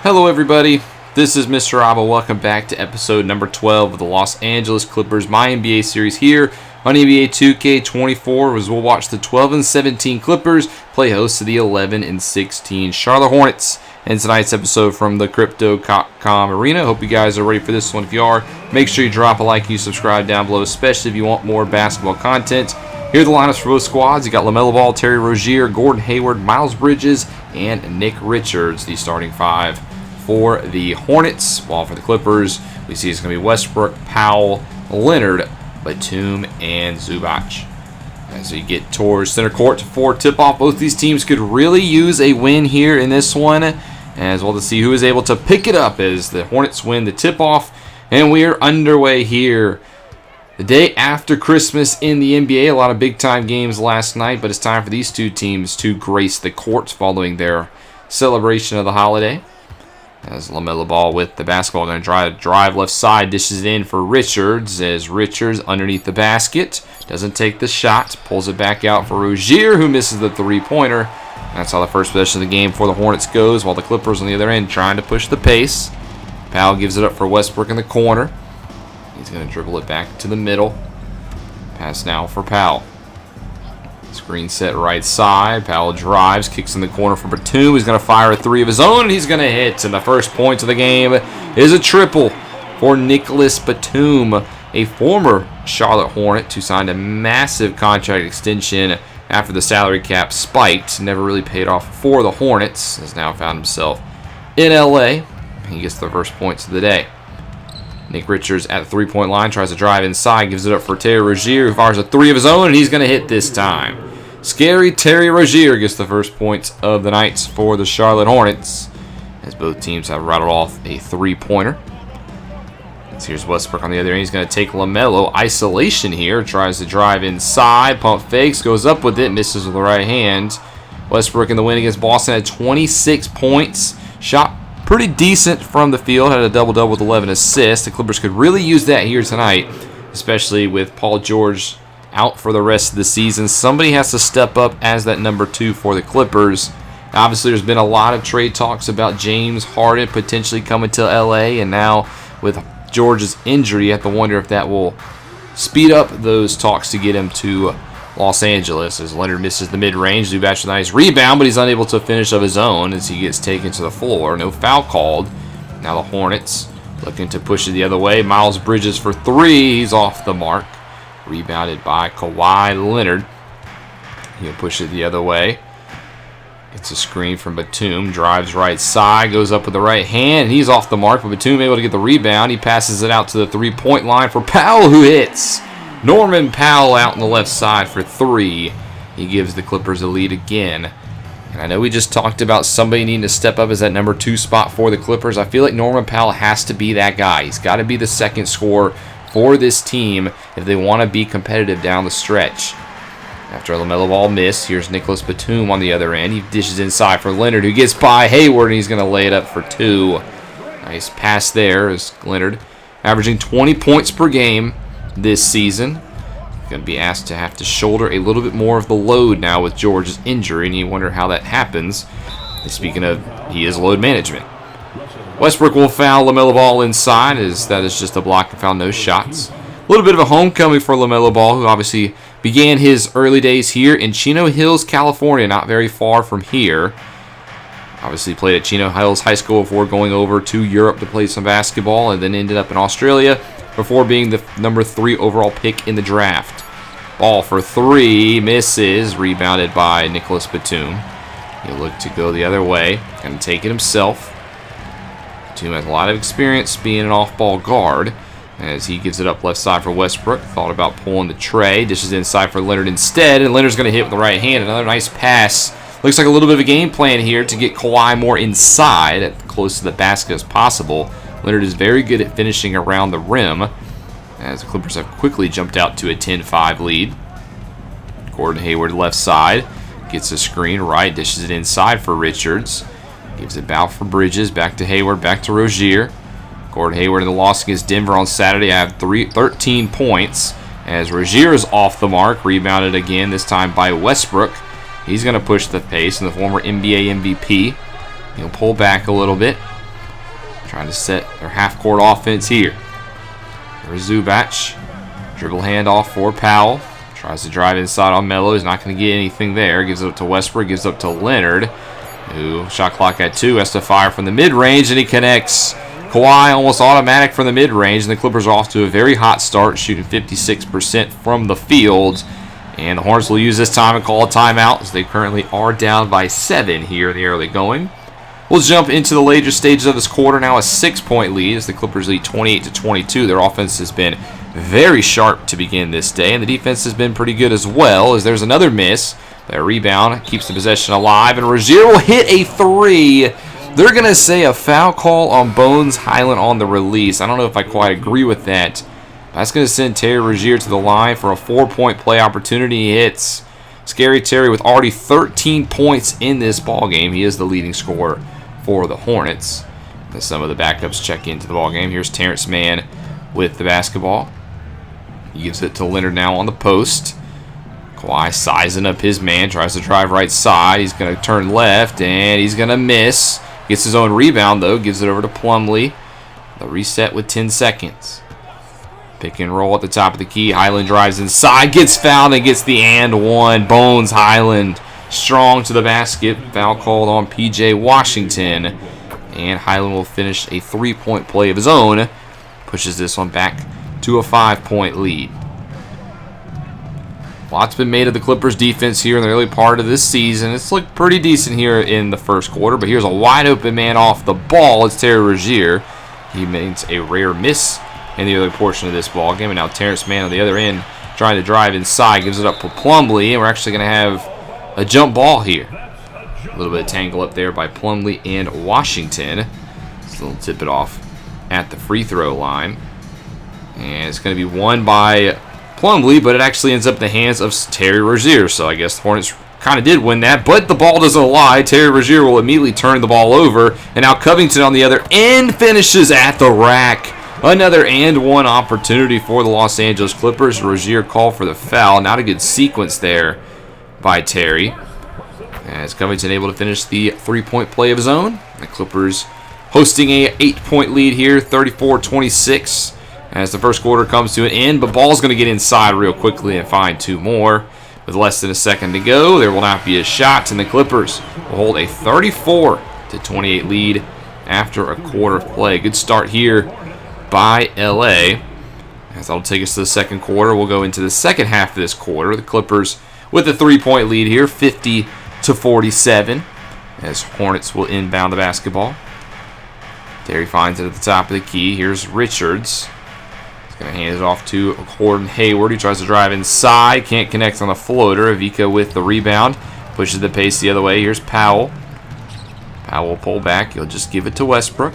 Hello everybody, this is Mr. Abba. Welcome back to episode number 12 of the Los Angeles Clippers MyNBA series here on NBA 2K24, as we'll watch the 12-17 Clippers play host to the 11-16 Charlotte Hornets. And tonight's episode from the Crypto.com Arena. Hope you guys are ready for this one. If you are, make sure you drop a like and you subscribe down below, especially if you want more basketball content. Here are the lineups for both squads. You got LaMelo Ball, Terry Rozier, Gordon Hayward, Miles Bridges, and Nick Richards, the starting five for the Hornets. While for the Clippers, we see it's going to be Westbrook, Powell, Leonard, Batum, and Zubac. As we get towards center court for tip-off, both these teams could really use a win here in this one, as well to see who is able to pick it up as the Hornets win the tip-off. And we are underway here the day after Christmas in the NBA. A lot of big-time games last night, but it's time for these two teams to grace the courts following their celebration of the holiday. As LaMelo Ball with the basketball, going to try to drive left side, dishes it in for Richards, as Richards underneath the basket, doesn't take the shot, pulls it back out for Rozier, who misses the three-pointer. That's how the first possession of the game for the Hornets goes, while the Clippers on the other end trying to push the pace. Powell gives it up for Westbrook in the corner. He's going to dribble it back to the middle. Pass now for Powell. Screen set right side. Powell drives, kicks in the corner for Batum. He's going to fire a three of his own, and he's going to hit. And the first point of the game is a triple for Nicholas Batum, a former Charlotte Hornet who signed a massive contract extension after the salary cap spiked. Never really paid off for the Hornets. Has now found himself in LA. He gets the first points of the day. Nick Richards at the three-point line, tries to drive inside, gives it up for Terry Rozier, who fires a three of his own, and he's going to hit this time. Scary Terry Rozier gets the first points of the night for the Charlotte Hornets, as both teams have rattled off a three-pointer. Here's Westbrook on the other end. He's going to take LaMelo. Isolation here, tries to drive inside, pump fakes, goes up with it, misses with the right hand. Westbrook in the win against Boston had 26 points, shot pretty decent from the field, had a double-double with 11 assists. The Clippers could really use that here tonight, especially with Paul George out for the rest of the season. Somebody has to step up as that number two for the Clippers. Obviously, there's been a lot of trade talks about James Harden potentially coming to LA, and now with George's injury, you have to wonder if that will speed up those talks to get him to Los Angeles, as Leonard misses the mid-range. Zubac with a nice rebound, but he's unable to finish of his own as he gets taken to the floor. No foul called. Now the Hornets looking to push it the other way. Miles Bridges for three. He's off the mark. Rebounded by Kawhi Leonard. He'll push it the other way. Gets a screen from Batum. Drives right side. Goes up with the right hand. He's off the mark, but Batum able to get the rebound. He passes it out to the three-point line for Powell, who hits. Norman Powell out on the left side for three. He gives the Clippers a lead again. And I know we just talked about somebody needing to step up as that number two spot for the Clippers. I feel like Norman Powell has to be that guy. He's got to be the second scorer for this team if they want to be competitive down the stretch. After a LaMelo Ball miss, here's Nicholas Batum on the other end. He dishes inside for Leonard, who gets by Hayward, and he's going to lay it up for two. Nice pass there as Leonard averaging 20 points per game this season. Going to be asked to have to shoulder a little bit more of the load now with George's injury, and you wonder how that happens. Speaking of, he is load management. Westbrook will foul LaMelo Ball inside, as that is just a block and foul, no shots. A little bit of a homecoming for LaMelo Ball, who obviously began his early days here in Chino Hills, California, not very far from here. Obviously played at Chino Hills High School before going over to Europe to play some basketball, and then ended up in Australia before being the number 3 overall pick in the draft. Ball for three, misses, rebounded by Nicholas Batum. He'll look to go the other way, going to take it himself. Batum has a lot of experience being an off-ball guard, as he gives it up left side for Westbrook. Thought about pulling the tray, dishes inside for Leonard instead, and Leonard's going to hit with the right hand. Another nice pass. Looks like a little bit of a game plan here to get Kawhi more inside, as close to the basket as possible. Leonard is very good at finishing around the rim, as the Clippers have quickly jumped out to a 10-5 lead. Gordon Hayward left side, gets a screen right, dishes it inside for Richards. Gives it out for Bridges, back to Hayward, back to Rozier. Gordon Hayward in the loss against Denver on Saturday. I have 13 points, as Rozier is off the mark, rebounded again, this time by Westbrook. He's going to push the pace, and the former NBA MVP. He'll pull back a little bit. trying to set their half-court offense here. There's Zubac. Dribble handoff for Powell. Tries to drive inside on Melo. He's not going to get anything there. Gives it up to Westbrook. Gives it up to Leonard, who shot clock at 2. Has to fire from the mid-range, and he connects. Kawhi almost automatic from the mid-range, and the Clippers are off to a very hot start, shooting 56% from the field. And the Hornets will use this time and call a timeout, as they currently are down by 7 here in the early going. We'll jump into the later stages of this quarter now. A 6-point lead as the Clippers lead 28-22. Their offense has been very sharp to begin this day, and the defense has been pretty good as well, as there's another miss. That rebound keeps the possession alive, and Rozier will hit a 3. They're going to say a foul call on Bones Highland on the release. I don't know if I quite agree with that. That's going to send Terry Rozier to the line for a 4-point play opportunity. He hits. Scary Terry with already 13 points in this ballgame. He is the leading scorer for the Hornets. As some of the backups check into the ballgame. Here's Terrence Mann with the basketball. He gives it to Leonard now on the post. Kawhi sizing up his man. Tries to drive right side. He's going to turn left, and he's going to miss. Gets his own rebound, though. Gives it over to Plumlee. The reset with 10 seconds. Pick and roll at the top of the key. Highland drives inside. Gets fouled and gets the and one. Bones Highland strong to the basket. Foul called on P.J. Washington. And Highland will finish a 3-point play of his own. Pushes this one back to a 5-point lead. Lots been made of the Clippers defense here in the early part of this season. It's looked pretty decent here in the first quarter, but here's a wide open man off the ball. It's Terry Rozier. He makes a rare miss in the early portion of this ball game, and now Terrence Mann on the other end trying to drive inside, gives it up to Plumlee, and we're actually going to have a jump ball here. A little bit of tangle up there by Plumlee and Washington. So they'll tip it off at the free throw line. And it's going to be won by Plumlee, but it actually ends up in the hands of Terry Rozier. So I guess the Hornets kind of did win that, but the ball doesn't lie. Terry Rozier will immediately turn the ball over, and now Covington on the other end finishes at the rack. Another and one opportunity for the Los Angeles Clippers. Rozier called for the foul. Not a good sequence there by Terry, as Covington able to finish the 3-point play of his own. The Clippers hosting a 8-point lead here, 34-26. As the first quarter comes to an end, but ball's going to get inside real quickly and find 2 more. With less than a second to go, there will not be a shot, and the Clippers will hold a 34-28 lead after a quarter of play. Good start here by LA. As that'll take us to the second quarter, we'll go into the second half of this quarter. The Clippers with a 3-point lead here, 50-47, as Hornets will inbound the basketball. Terry finds it at the top of the key. Here's Richards. Going to hand it off to Gordon Hayward. He tries to drive inside. Can't connect on the floater. Ivica with the rebound. Pushes the pace the other way. Here's Powell. Powell will pull back. He'll just give it to Westbrook.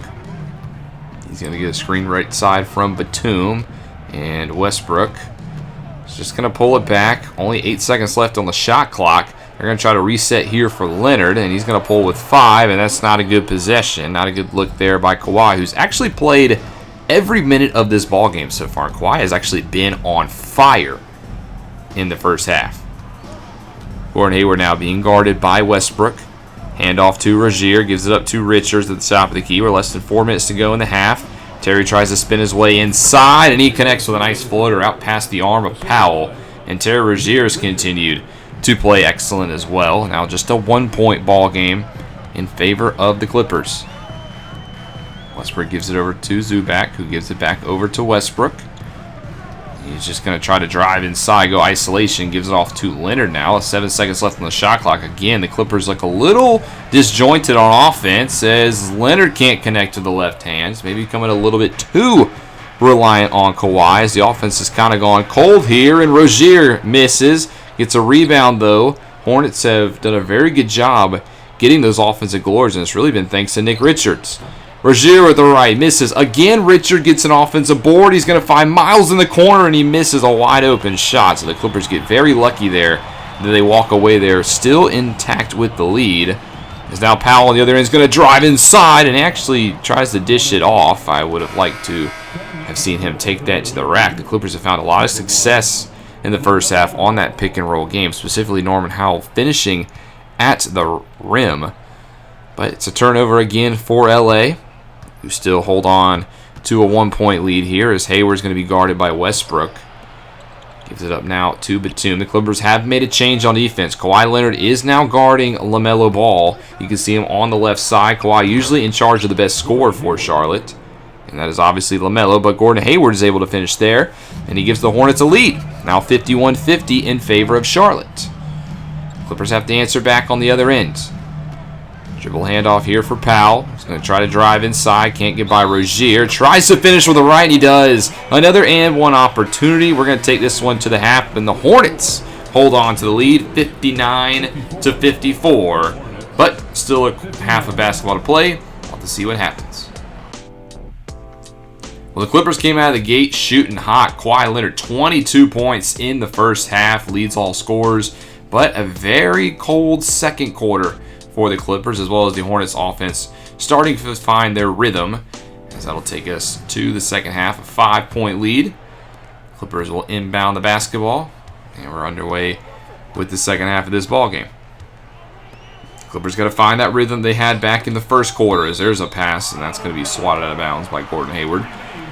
He's going to get a screen right side from Batum. And Westbrook is just going to pull it back. Only 8 seconds left on the shot clock. They're going to try to reset here for Leonard. And he's going to pull with 5. And that's not a good possession. Not a good look there by Kawhi, who's actually played every minute of this ball game so far. Kawhi has actually been on fire in the first half. Gordon Hayward now being guarded by Westbrook. Handoff to Rozier. Gives it up to Richards at the top of the key. We're less than 4 minutes to go in the half. Terry tries to spin his way inside, and he connects with a nice floater out past the arm of Powell. And Terry Rozier has continued to play excellent as well. Now just a 1-point ball game in favor of the Clippers. Westbrook gives it over to Zubac, who gives it back over to Westbrook. He's just going to try to drive inside, go isolation, gives it off to Leonard now. 7 seconds left on the shot clock. Again, the Clippers look a little disjointed on offense as Leonard can't connect to the left hands. Maybe becoming a little bit too reliant on Kawhi as the offense has kind of gone cold here, and Rozier misses. Gets a rebound, though. Hornets have done a very good job getting those offensive glories, and it's really been thanks to Nick Richards. Rozier with the right, misses. Again, Richard gets an offensive board. He's going to find Miles in the corner, and he misses a wide-open shot. So the Clippers get very lucky there that they walk away there still intact with the lead. As now Powell on the other end is going to drive inside and actually tries to dish it off. I would have liked to have seen him take that to the rack. The Clippers have found a lot of success in the first half on that pick-and-roll game, specifically Norman Howell finishing at the rim. But it's a turnover again for LA. who still hold on to a 1-point lead here as Hayward's going to be guarded by Westbrook. Gives it up now to Batum. The Clippers have made a change on defense. Kawhi Leonard is now guarding LaMelo Ball. You can see him on the left side. Kawhi usually in charge of the best scorer for Charlotte. And that is obviously LaMelo, but Gordon Hayward is able to finish there. And he gives the Hornets a lead. Now 51-50 in favor of Charlotte. Clippers have to answer back on the other end. Dribble handoff here for Powell. He's going to try to drive inside. Can't get by Rozier. Tries to finish with a right, and he does. Another and one opportunity. We're going to take this one to the half, and the Hornets hold on to the lead, 59-54. But still a half of basketball to play. We'll have to see what happens. Well, the Clippers came out of the gate shooting hot. Kawhi Leonard, 22 points in the first half, leads all scorers. But a very cold second quarter for the Clippers, as well as the Hornets offense starting to find their rhythm, as that'll take us to the second half, a 5-point lead. Clippers will inbound the basketball, and we're underway with the second half of this ball game. Clippers got to find that rhythm they had back in the first quarter, as there's a pass, and that's going to be swatted out of bounds by Gordon Hayward.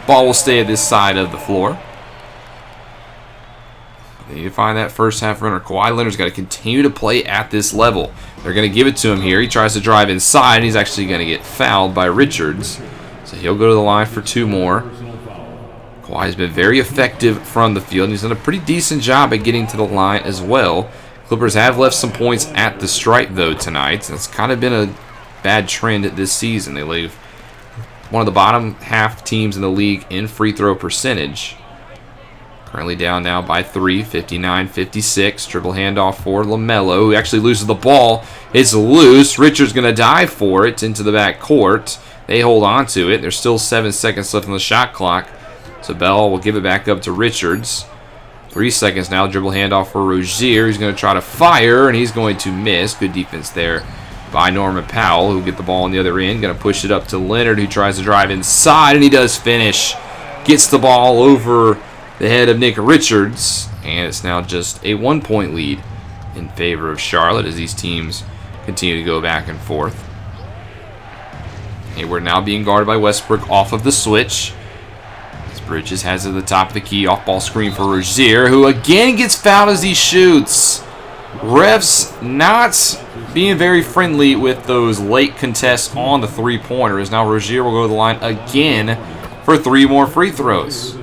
Ball will stay at this side of the floor. They need to find that first half runner. Kawhi Leonard's got to continue to play at this level. They're going to give it to him here. He tries to drive inside, and he's actually going to get fouled by Richards. So he'll go to the line for 2 more. Kawhi's been very effective from the field, and he's done a pretty decent job at getting to the line as well. Clippers have left some points at the stripe, though, tonight. That's kind of been a bad trend this season. They leave one of the bottom half teams in the league in free throw percentage. Currently down now by 3, 59-56. Dribble handoff for LaMelo, who actually loses the ball. It's loose. Richards going to dive for it into the back court. They hold on to it. There's still 7 seconds left on the shot clock. So Bell will give it back up to Richards. 3 seconds now. Dribble handoff for Rozier. He's going to try to fire, and he's going to miss. Good defense there by Norman Powell, who will get the ball on the other end. Going to push it up to Leonard, who tries to drive inside, and he does finish. Gets the ball over the head of Nick Richards, and it's now just a 1-point lead in favor of Charlotte as these teams continue to go back and forth. Hayward now being guarded by Westbrook off of the switch. As Bridges has it at the top of the key, off-ball screen for Rozier, who again gets fouled as he shoots. Refs not being very friendly with those late contests on the three-pointer, as now Rozier will go to the line again for 3 more free throws.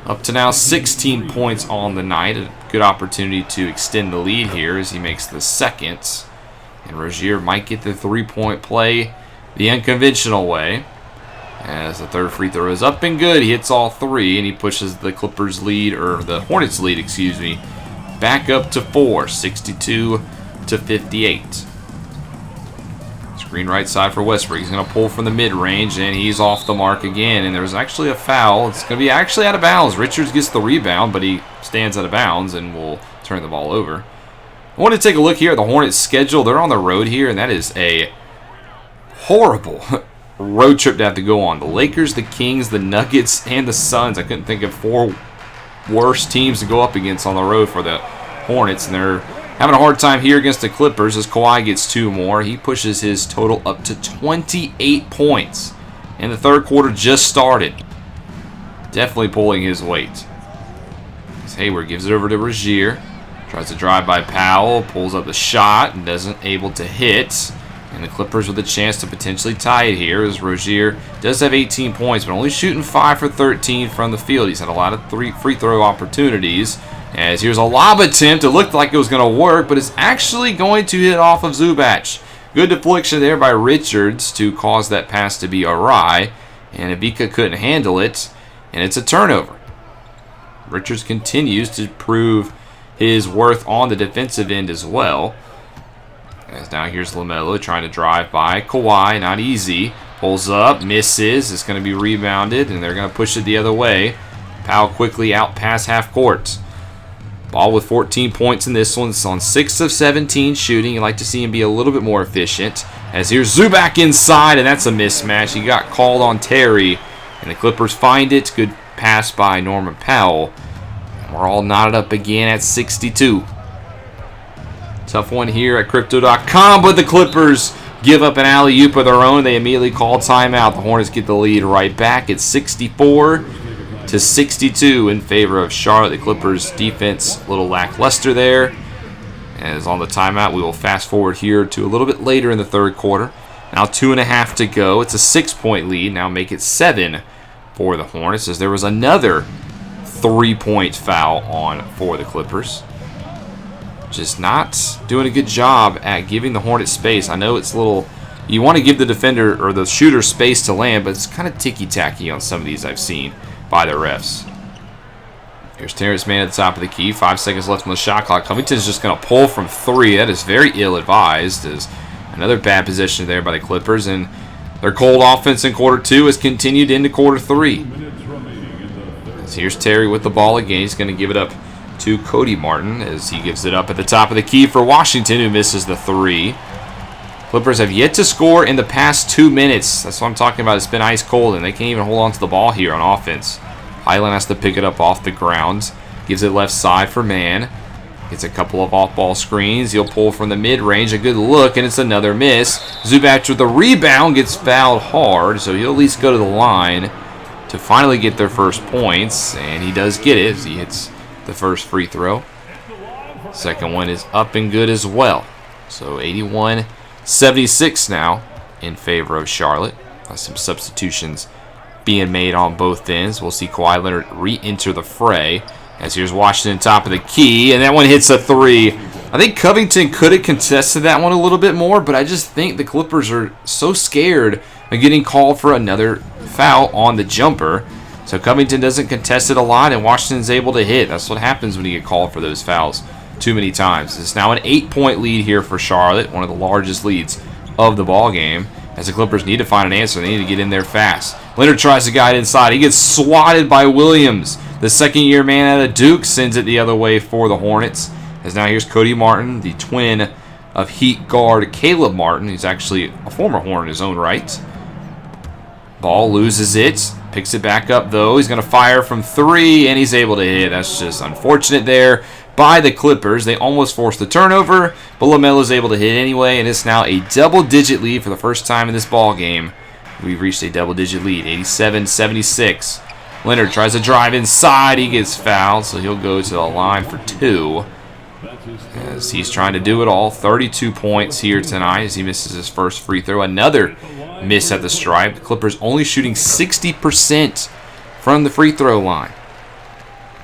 Up to now 16 points on the night. A good opportunity to extend the lead here as he makes the second. And Rozier might get the 3-point play the unconventional way. As the third free throw is up and good. He hits all 3, and he pushes the Clippers lead, or the Hornets lead, excuse me, back up to 4, 62-58. Screen right side for Westbrook. He's going to pull from the mid-range, and he's off the mark again. And there's actually a foul. It's going to be actually out of bounds. Richards gets the rebound, but he stands out of bounds and will turn the ball over. I want to take a look here at the Hornets' schedule. They're on the road here, and that is a horrible road trip to have to go on. The Lakers, the Kings, the Nuggets, and the Suns. I couldn't think of 4 worse teams to go up against on the road for the Hornets, and they're having a hard time here against the Clippers as Kawhi gets 2 more. He pushes his total up to 28 points. And the third quarter just started. Definitely pulling his weight. As Hayward gives it over to Rozier. Tries to drive by Powell. Pulls up the shot and doesn't able to hit. And the Clippers with a chance to potentially tie it here as Rozier does have 18 points, but only shooting 5 for 13 from the field. He's had a lot of free throw opportunities. As here's a lob attempt. It looked like it was going to work, but it's actually going to hit off of Zubac. Good deflection there by Richards to cause that pass to be awry. And Ivica couldn't handle it, and it's a turnover. Richards continues to prove his worth on the defensive end as well. As now here's LaMelo trying to drive by Kawhi. Not easy. Pulls up, misses. It's going to be rebounded, and they're going to push it the other way. Powell quickly out past half court. Ball with 14 points in this one. It's on 6 of 17 shooting. You'd like to see him be a little bit more efficient. As here's Zubac inside, and that's a mismatch. He got called on Terry, and the Clippers find it. Good pass by Norman Powell. And we're all knotted up again at 62. Tough one here at Crypto.com, but the Clippers give up an alley-oop of their own. They immediately call timeout. The Hornets get the lead right back. It's 64-62 in favor of Charlotte. The Clippers defense a little lackluster there. As on the timeout, we will fast forward here to a little bit later in the third quarter. Now 2.5 to go. It's a 6-point lead. Now make it 7 for the Hornets, as there was another 3-point foul on for the Clippers. Just not doing a good job at giving the Hornets space. I know it's a little, you want to give the defender or the shooter space to land, but it's kind of ticky-tacky on some of these I've seen by the refs. Here's Terrence Mann at the top of the key. 5 seconds left on the shot clock. Covington's just going to pull from 3. That is very ill-advised. As another bad position there by the Clippers. And their cold offense in quarter 2 has continued into quarter 3. As here's Terry with the ball again. He's going to give it up to Cody Martin as he gives it up at the top of the key for Washington, who misses the 3. Clippers have yet to score in the past 2 minutes. That's what I'm talking about. It's been ice cold, and they can't even hold on to the ball here on offense. Highland has to pick it up off the ground. Gives it left side for Mann. Gets a couple of off-ball screens. He'll pull from the mid-range. A good look, and it's another miss. Zubac with the rebound gets fouled hard, so he'll at least go to the line to finally get their first points, and he does get it as he hits the first free throw. Second one is up and good as well. So 81-76 now in favor of Charlotte. Some substitutions being made on both ends. We'll see Kawhi Leonard re-enter the fray. As here's Washington top of the key, and that one hits a 3. I think Covington could have contested that one a little bit more, but I just think the Clippers are so scared of getting called for another foul on the jumper. So Covington doesn't contest it a lot, and Washington's able to hit. That's what happens when you get called for those fouls too many times. It's now an 8-point lead here for Charlotte, one of the largest leads of the ball game. As the Clippers need to find an answer, they need to get in there fast. Leonard tries to guide inside. He gets swatted by Williams. The second-year man out of Duke sends it the other way for the Hornets. As now here's Cody Martin, the twin of Heat guard Caleb Martin, who's actually a former Hornet in his own right. Ball loses it. Picks it back up, though. He's going to fire from 3, and he's able to hit. That's just unfortunate there by the Clippers. They almost forced the turnover, but LaMelo's able to hit anyway, and it's now a double-digit lead for the first time in this ball game. We've reached a double-digit lead, 87-76. Leonard tries to drive inside. He gets fouled, so he'll go to the line for 2. As he's trying to do it all. 32 points here tonight as he misses his first free throw. Another miss at the stripe. The Clippers only shooting 60% from the free throw line.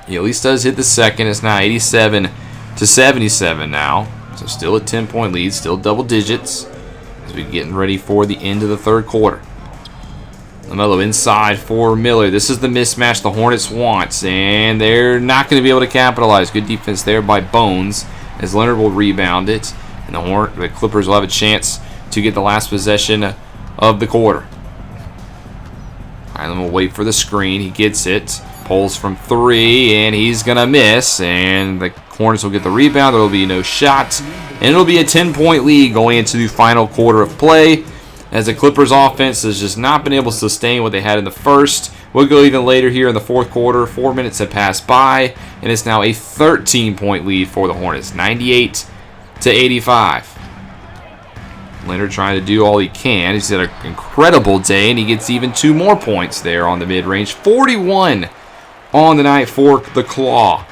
He at least does hit the second. It's now 87-77 now. So still a 10-point lead, still double digits as we're getting ready for the end of the third quarter. LaMelo inside for Miller. This is the mismatch the Hornets want, and they're not going to be able to capitalize. Good defense there by Bones as Leonard will rebound it, and the Clippers will have a chance to get the last possession of the quarter. Highland will wait for the screen. He gets it. Pulls from 3, and he's going to miss, and the Hornets will get the rebound. There will be no shot, and it'll be a 10-point lead going into the final quarter of play, as the Clippers offense has just not been able to sustain what they had in the first. We'll go even later here in the fourth quarter. 4 minutes have passed by, and it's now a 13-point lead for the Hornets, 98-85. Leonard trying to do all he can. He's had an incredible day, and he gets even 2 more points there on the mid-range. 41 on the night for the Claw.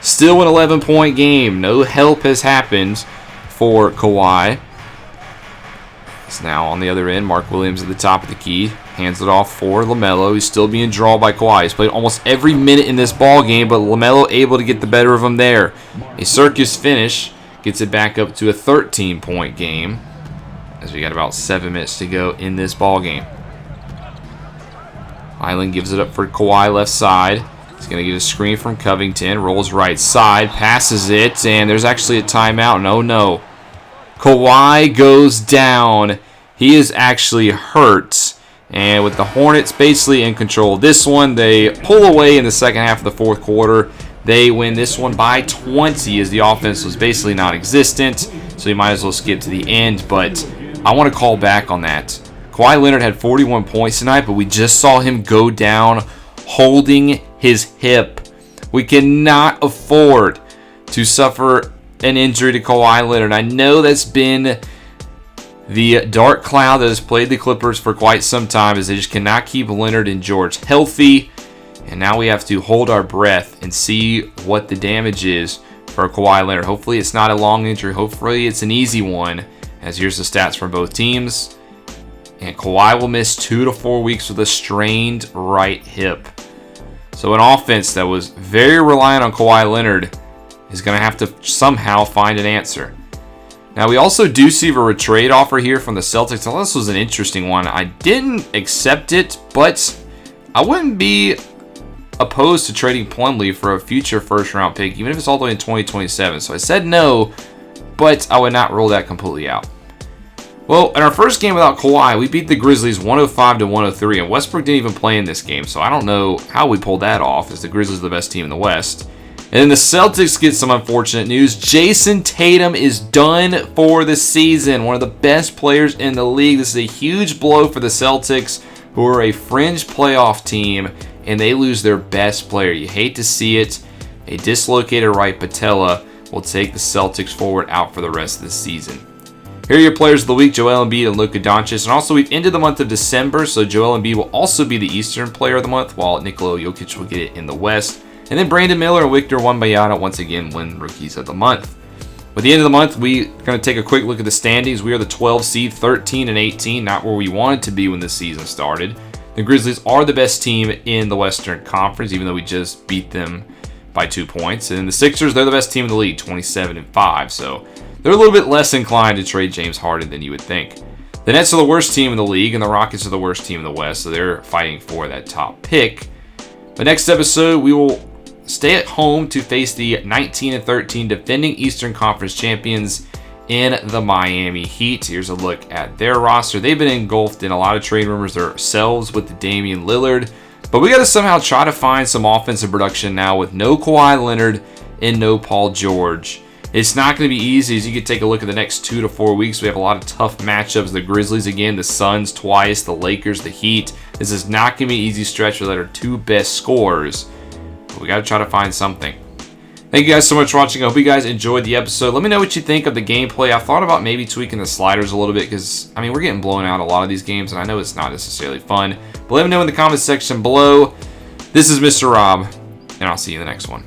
Still an 11-point game. No help has happened for Kawhi. It's now on the other end. Mark Williams at the top of the key. Hands it off for LaMelo. He's still being drawn by Kawhi. He's played almost every minute in this ball game, but LaMelo able to get the better of him there. A circus finish gets it back up to a 13-point game as we got about 7 minutes to go in this ball game. Highland gives it up for Kawhi left side. He's going to get a screen from Covington. Rolls right side. Passes it, and there's actually a timeout. No. Kawhi goes down. He is actually hurt. And with the Hornets basically in control of this one, they pull away in the second half of the fourth quarter. They win this one by 20 as the offense was basically non-existent. So you might as well skip to the end. But I want to call back on that. Kawhi Leonard had 41 points tonight, but we just saw him go down holding his hip. We cannot afford to suffer an injury to Kawhi Leonard. I know that's been the dark cloud that has plagued the Clippers for quite some time is they just cannot keep Leonard and George healthy. And now we have to hold our breath and see what the damage is for Kawhi Leonard. Hopefully it's not a long injury. Hopefully it's an easy one, as here's the stats from both teams. And Kawhi will miss 2 to 4 weeks with a strained right hip. So an offense that was very reliant on Kawhi Leonard is going to have to somehow find an answer. Now, we also do see a trade offer here from the Celtics. I thought this was an interesting one. I didn't accept it, but I wouldn't be opposed to trading Plumlee for a future first-round pick, even if it's all the way in 2027. So I said no, but I would not rule that completely out. Well, in our first game without Kawhi, we beat the Grizzlies 105 to 103, and Westbrook didn't even play in this game, so I don't know how we pulled that off, as the Grizzlies are the best team in the West. And then the Celtics get some unfortunate news. Jason Tatum is done for the season, one of the best players in the league. This is a huge blow for the Celtics, who are a fringe playoff team, and they lose their best player. You hate to see it. A dislocated right patella will take the Celtics forward out for the rest of the season. Here are your players of the week, Joel Embiid and Luka Doncic. And also, we've ended the month of December, so Joel Embiid will also be the Eastern Player of the Month, while Nikola Jokic will get it in the West. And then Brandon Miller and Victor Wembanyama once again win Rookies of the Month. With the end of the month, we're going to take a quick look at the standings. We are the 12 seed, 13 and 18, not where we wanted to be when the season started. The Grizzlies are the best team in the Western Conference, even though we just beat them by 2 points. And the Sixers, they're the best team in the league, 27 and 5. So they're a little bit less inclined to trade James Harden than you would think. The Nets are the worst team in the league, and the Rockets are the worst team in the West, so they're fighting for that top pick. The next episode, we will stay at home to face the 19 and 13 defending Eastern Conference champions in the Miami Heat. Here's a look at their roster. They've been engulfed in a lot of trade rumors themselves with the Damian Lillard, but we got to somehow try to find some offensive production now with no Kawhi Leonard and no Paul George. It's not going to be easy, as you can take a look at the next 2 to 4 weeks. We have a lot of tough matchups. The Grizzlies again, the Suns twice, the Lakers, the Heat. This is not going to be an easy stretch with our 2 best scorers. But we got to try to find something. Thank you guys so much for watching. I hope you guys enjoyed the episode. Let me know what you think of the gameplay. I thought about maybe tweaking the sliders a little bit because, I mean, we're getting blown out a lot of these games, and I know it's not necessarily fun. But let me know in the comments section below. This is Mr. Rob, and I'll see you in the next one.